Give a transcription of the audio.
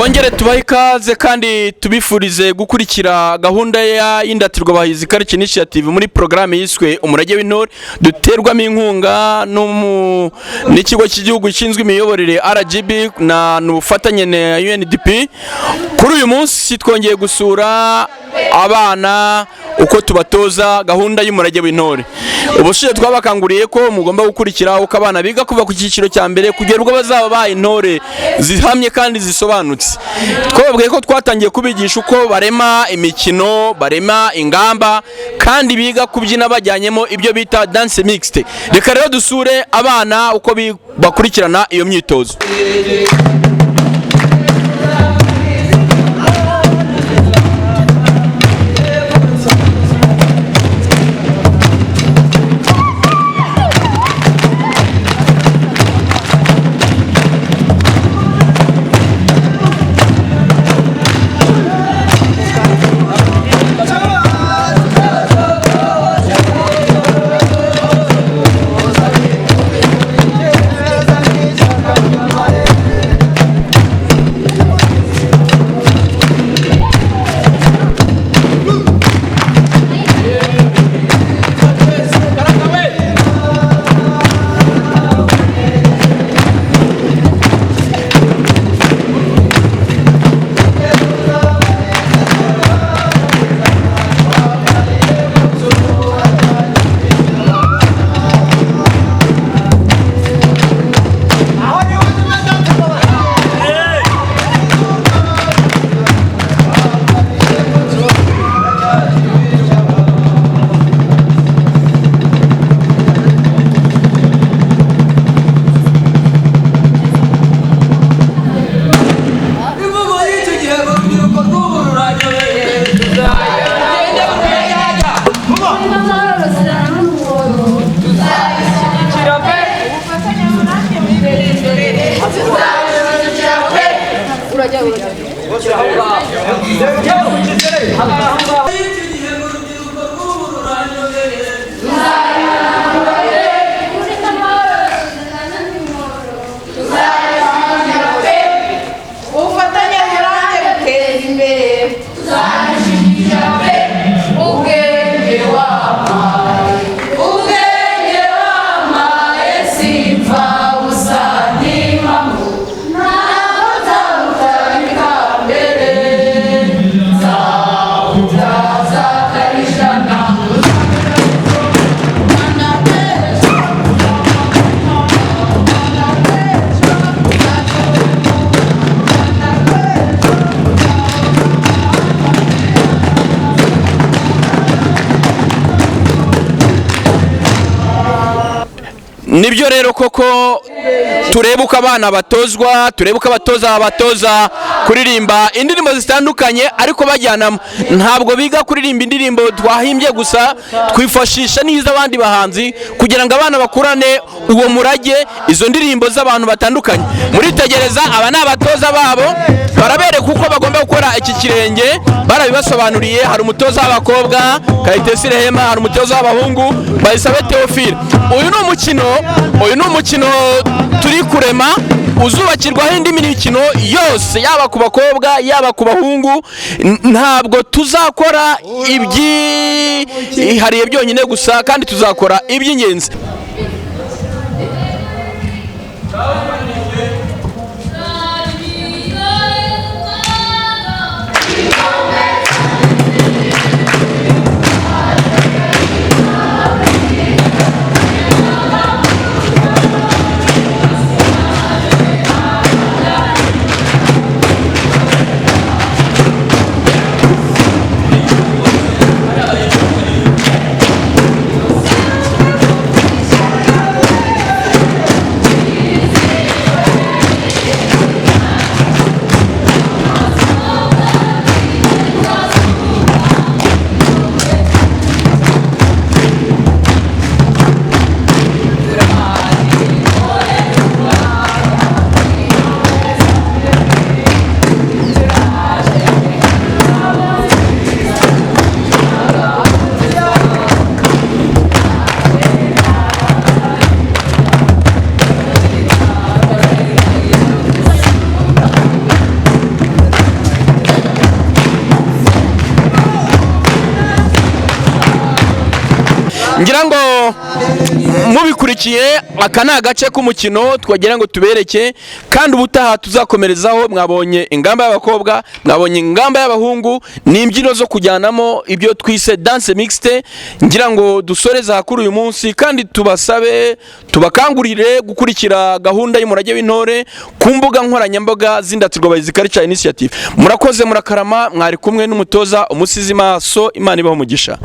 Twongere tubahe ikaze kandi tubifurize gukurikira gahunda ya INDATIRWABAHIZI Culture Initiative muri programme yiswe umurage w'intore duterwamo inkunga n'ikigo cy'igihugu gishinzwe imiyoborere RGB na n'ubufatanye na UNDP. Kuri uyu munsi twongeye gusura abana uko tubatoza gahunda y'umurage w'intore. Ubushize twabakanguriye ko mugomba gukurikira uko abana biga kuva ku cyiciro cya mbere kugera ubwo bazaba baye intore zihamye kandi zisobanutse. Twababwiye ko twatangiye kubigisha uko barema imikino, barema ingamba kandi biga kubyina bajyanyemo ibyo bita dance mixte. Reka rero dusure abana uko bakurikirana iyo myitozo. Nibyo rero koko turebe uko abana batozwa, turebe uko abatoza kuririmba indirimbo zitandukanye ariko bajyanamo. Ntabwo biga kuririmba indirimbo twahimbye gusa, twifashisha n'izo abandi bahanzi kugira ngo abana bakurane uwo murage, izo ndirimbo z'abantu batandukanye. Muritegereza aba ni abatoza babo, barabereka uko bagomba gukora iki kirenge, barabibasobanuriye. Hari umutoza w'abakobwa Kayitesi Rehema, hari umutoza w'abahungu Bayisabe Theophile. Uyu ni umukino turi kurema uzubakirwaho indi mikino yose, yaba ku bakobwa yaba ku bahungu. Ntabwo tuzakora ibyihariye byonyine gusa kandi tuzakora iby'ingenzi. ngira ngo mubikurikiye aka ni agace k'umukino twagira ngo tubereke kandi ubutaha tuzakomerezaho. Mwabonye ingamba y'abakobwa, mwabonye ingamba y'abahungu, ni imbyino zo kujyanamo ibyo twise dance mixte. Ngira ngo dusoreza kuri uyu munsi kandi tubasabe tubakangurire gukurikira gahunda y'umurage w'intore ku mbuga nkoranyambaga z'Indatirwabahizi Culture Initiative. Murakoze, murakarama, mwari kumwe n'umutoza Umusizi Maso. Imana ibaho umugisha.